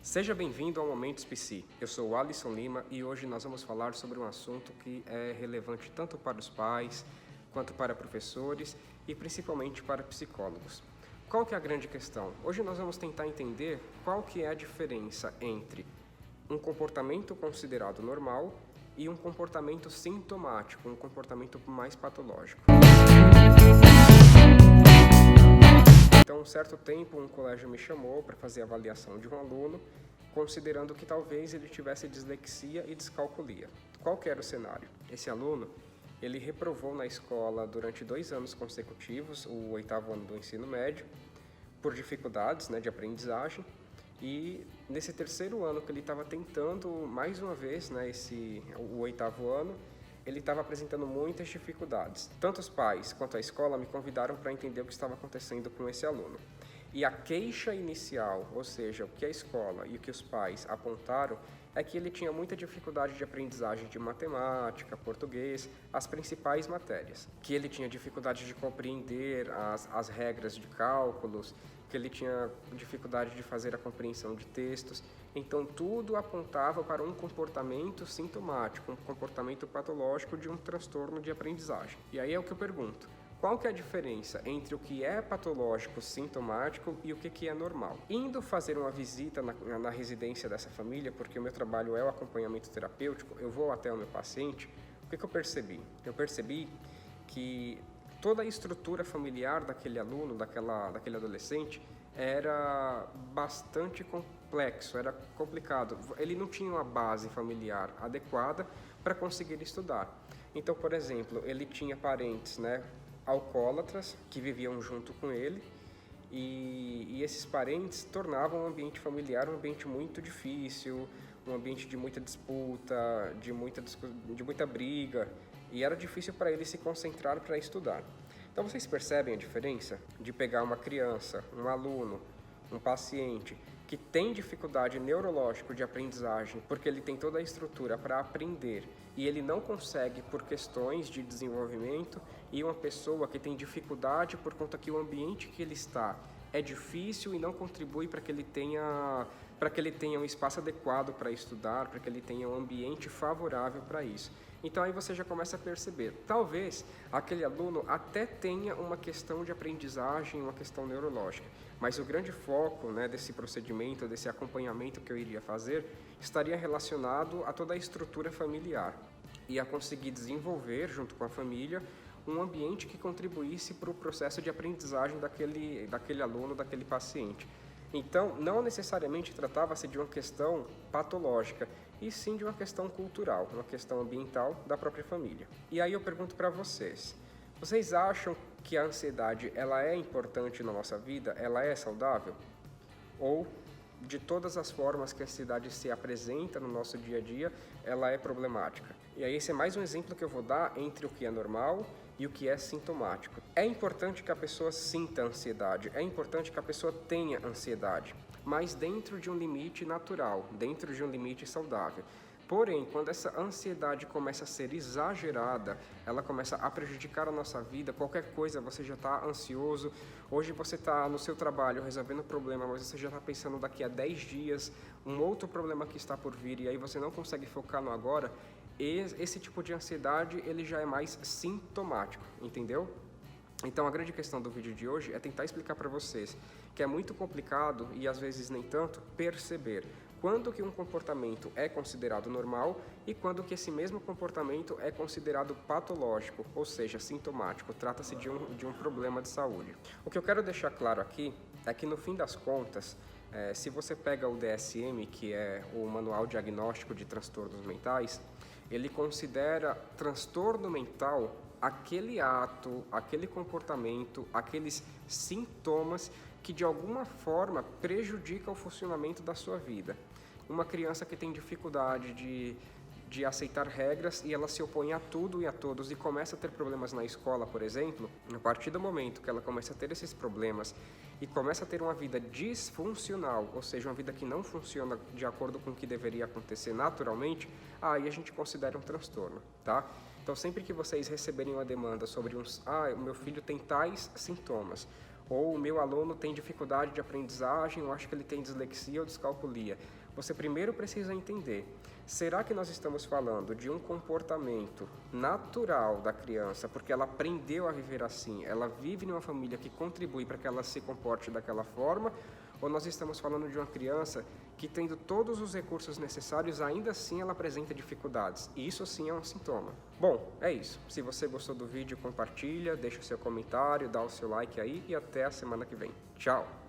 Seja bem-vindo ao Momentos Psi. Eu sou o Alisson Lima e hoje nós vamos falar sobre um assunto que é relevante tanto para os pais, quanto para professores e principalmente para psicólogos. Qual que é a grande questão? Hoje nós vamos tentar entender qual que é a diferença entre um comportamento considerado normal e um comportamento sintomático, um comportamento mais patológico. Então, um certo tempo, um colégio me chamou para fazer a avaliação de um aluno, considerando que talvez ele tivesse dislexia e descalculia. Qual que era o cenário? Esse aluno, ele reprovou na escola durante 2 anos consecutivos, o 8º ano do ensino médio, por dificuldades, de aprendizagem, e nesse 3º ano que ele estava tentando mais uma vez, o 8º ano, ele estava apresentando muitas dificuldades. Tanto os pais quanto a escola me convidaram para entender o que estava acontecendo com esse aluno. E a queixa inicial, ou seja, o que a escola e o que os pais apontaram, é que ele tinha muita dificuldade de aprendizagem de matemática, português, as principais matérias. Que ele tinha dificuldade de compreender as regras de cálculos, que ele tinha dificuldade de fazer a compreensão de textos. Então, tudo apontava para um comportamento sintomático, um comportamento patológico de um transtorno de aprendizagem. E aí é o que eu pergunto. Qual que é a diferença entre o que é patológico, sintomático e o que é normal? Indo fazer uma visita na residência dessa família, porque o meu trabalho é o acompanhamento terapêutico, eu vou até o meu paciente, o que eu percebi? Eu percebi que toda a estrutura familiar daquele aluno, daquele adolescente, era bastante complexo, era complicado. Ele não tinha uma base familiar adequada para conseguir estudar. Então, por exemplo, ele tinha parentes, alcoólatras que viviam junto com ele e esses parentes tornavam o ambiente familiar um ambiente muito difícil, um ambiente de muita disputa, de muita briga, e era difícil para ele se concentrar para estudar. Então vocês percebem a diferença de pegar uma criança, um aluno, um paciente que tem dificuldade neurológica de aprendizagem porque ele tem toda a estrutura para aprender e ele não consegue por questões de desenvolvimento, e uma pessoa que tem dificuldade por conta que o ambiente que ele está é difícil e não contribui para que ele tenha um espaço adequado para estudar, para que ele tenha um ambiente favorável para isso. Então aí você já começa a perceber, talvez aquele aluno até tenha uma questão de aprendizagem, uma questão neurológica, mas o grande foco desse procedimento, desse acompanhamento que eu iria fazer, estaria relacionado a toda a estrutura familiar e a conseguir desenvolver, junto com a família, um ambiente que contribuísse para o processo de aprendizagem daquele aluno, daquele paciente. Então, não necessariamente tratava-se de uma questão patológica, e sim de uma questão cultural, uma questão ambiental da própria família. E aí eu pergunto para vocês acham que a ansiedade ela é importante na nossa vida, ela é saudável? Ou, de todas as formas que a ansiedade se apresenta no nosso dia a dia, ela é problemática? E aí esse é mais um exemplo que eu vou dar entre o que é normal e o que é sintomático. É importante que a pessoa sinta ansiedade, é importante que a pessoa tenha ansiedade, mas dentro de um limite natural, dentro de um limite saudável. Porém, quando essa ansiedade começa a ser exagerada, ela começa a prejudicar a nossa vida, qualquer coisa, você já está ansioso, hoje você está no seu trabalho resolvendo o problema, mas você já está pensando daqui a 10 dias, um outro problema que está por vir, e aí você não consegue focar no agora, esse tipo de ansiedade ele já é mais sintomático, entendeu? Então a grande questão do vídeo de hoje é tentar explicar para vocês que é muito complicado e às vezes nem tanto perceber quando que um comportamento é considerado normal e quando que esse mesmo comportamento é considerado patológico, ou seja, sintomático, trata-se de um problema de saúde. O que eu quero deixar claro aqui é que no fim das contas, se você pega o DSM, que é o Manual Diagnóstico de Transtornos Mentais, ele considera transtorno mental aquele ato, aquele comportamento, aqueles sintomas que de alguma forma prejudicam o funcionamento da sua vida. Uma criança que tem dificuldade de aceitar regras e ela se opõe a tudo e a todos e começa a ter problemas na escola, por exemplo, a partir do momento que ela começa a ter esses problemas e começa a ter uma vida disfuncional, ou seja, uma vida que não funciona de acordo com o que deveria acontecer naturalmente, aí a gente considera um transtorno, tá? Então, sempre que vocês receberem uma demanda sobre o meu filho tem tais sintomas, Ou o meu aluno tem dificuldade de aprendizagem, eu acho que ele tem dislexia ou descalculia. Você primeiro precisa entender, será que nós estamos falando de um comportamento natural da criança, porque ela aprendeu a viver assim, ela vive em uma família que contribui para que ela se comporte daquela forma, ou nós estamos falando de uma criança que, tendo todos os recursos necessários, ainda assim ela apresenta dificuldades? E isso sim é um sintoma. Bom, é isso. Se você gostou do vídeo, compartilha, deixa o seu comentário, dá o seu like aí e até a semana que vem. Tchau!